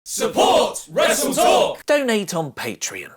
Support WrestleTalk! Donate on Patreon.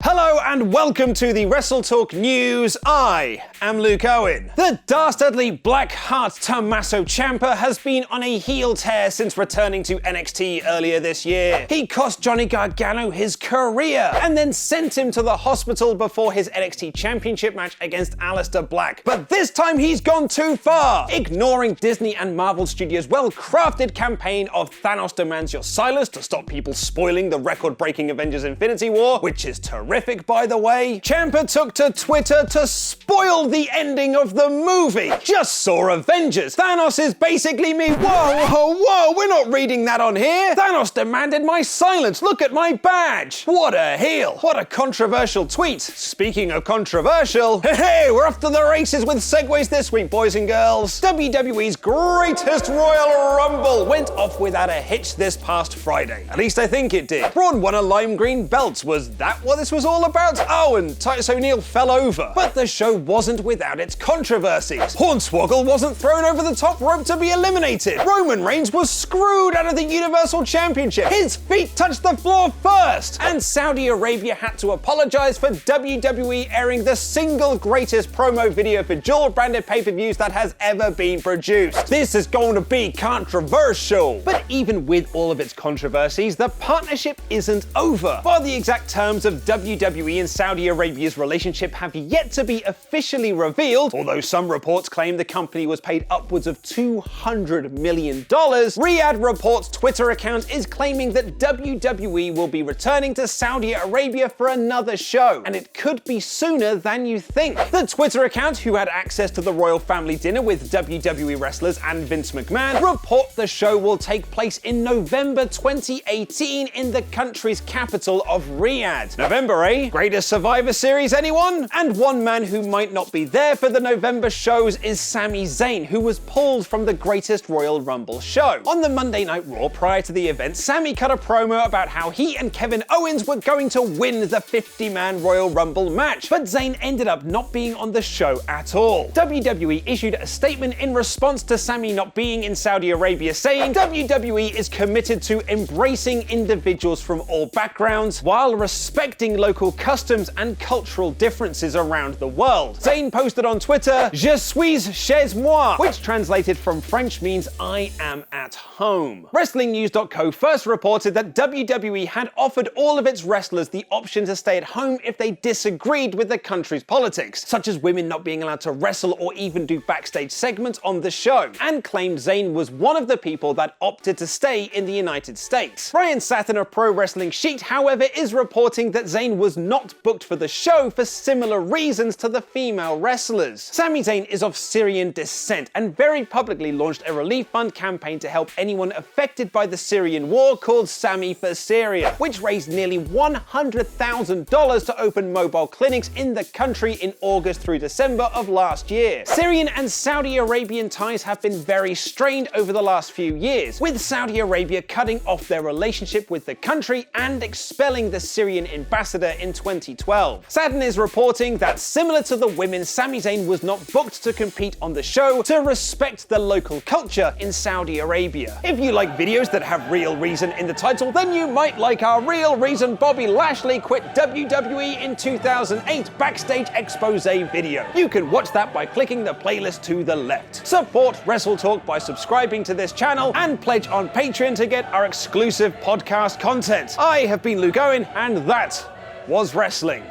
Hello and welcome to the WrestleTalk News. I am Luke Owen. The dastardly black-heart Tomasso Ciampa has been on a heel tear since returning to NXT earlier this year. He cost Johnny Gargano his career and then sent him to the hospital before his NXT Championship match against Aleister Black. But this time he's gone too far, ignoring Disney and Marvel Studios' well-crafted campaign of Thanos demands your silence to stop people spoiling the record-breaking Avengers Infinity War, which is terrific by the way. Ciampa took to Twitter to spoil the ending of the movie. Just saw Avengers. Thanos is basically me. Whoa, we're not reading that on here. Thanos demanded my silence. Look at my badge. What a heel. What a controversial tweet. Speaking of controversial, hey, we're off to the races with segues this week, boys and girls. WWE's greatest Royal Rumble went off without a hitch this past Friday. At least I think it did. Braun won a lime green belt. Was that what this was all about? Oh, and Titus O'Neil fell over. But the show wasn't without its controversies. Hornswoggle wasn't thrown over the top rope to be eliminated. Roman Reigns was screwed out of the Universal Championship. His feet touched the floor first. And Saudi Arabia had to apologize for WWE airing the single greatest promo video for dual-branded pay-per-views that has ever been produced. This is going to be controversial. But even with all of its controversies, the partnership isn't over. While the exact terms of WWE and Saudi Arabia's relationship have yet to be officially revealed, although some reports claim the company was paid upwards of $200 million, Riyadh Report's Twitter account is claiming that WWE will be returning to Saudi Arabia for another show, and it could be sooner than you think. The Twitter account, who had access to the royal family dinner with WWE wrestlers and Vince McMahon, report the show will take place in November 2018 in the country's capital of Riyadh. November, eh? Greatest Survivor Series, anyone? And one man who might not be there for the November shows is Sami Zayn, who was pulled from the Greatest Royal Rumble show. On the Monday Night Raw prior to the event, Sami cut a promo about how he and Kevin Owens were going to win the 50-man Royal Rumble match, but Zayn ended up not being on the show at all. WWE issued a statement in response to Sami not being in Saudi Arabia, saying WWE is committed to embracing individuals from all backgrounds while respecting local customs and cultural differences around the world. Zayn posted on Twitter, "Je suis chez moi," which translated from French means I am at home. WrestlingNews.co first reported that WWE had offered all of its wrestlers the option to stay at home if they disagreed with the country's politics, such as women not being allowed to wrestle or even do backstage segments on the show, and claimed Zayn was one of the people that opted to stay in the United States. Ryan Satin of Pro Wrestling Sheet, however, is reporting that Zayn was not booked for the show for similar reasons to the female wrestlers. Sami Zayn is of Syrian descent and very publicly launched a relief fund campaign to help anyone affected by the Syrian war called Sami for Syria, which raised nearly $100,000 to open mobile clinics in the country in August through December of last year. Syrian and Saudi Arabian ties have been very strained over the last few years, with Saudi Arabia cutting off their relationship with the country and expelling the Syrian ambassador in 2012. Satin is reporting that similar to the women, Sami Zayn was not booked to compete on the show to respect the local culture in Saudi Arabia. If you like videos that have real reason in the title, then you might like our Real Reason Bobby Lashley quit WWE in 2008 backstage expose video. You can watch that by clicking the playlist to the left. Support WrestleTalk by subscribing to this channel and pledge on Patreon to get our exclusive podcast content. I have been Luke Owen, and that was wrestling.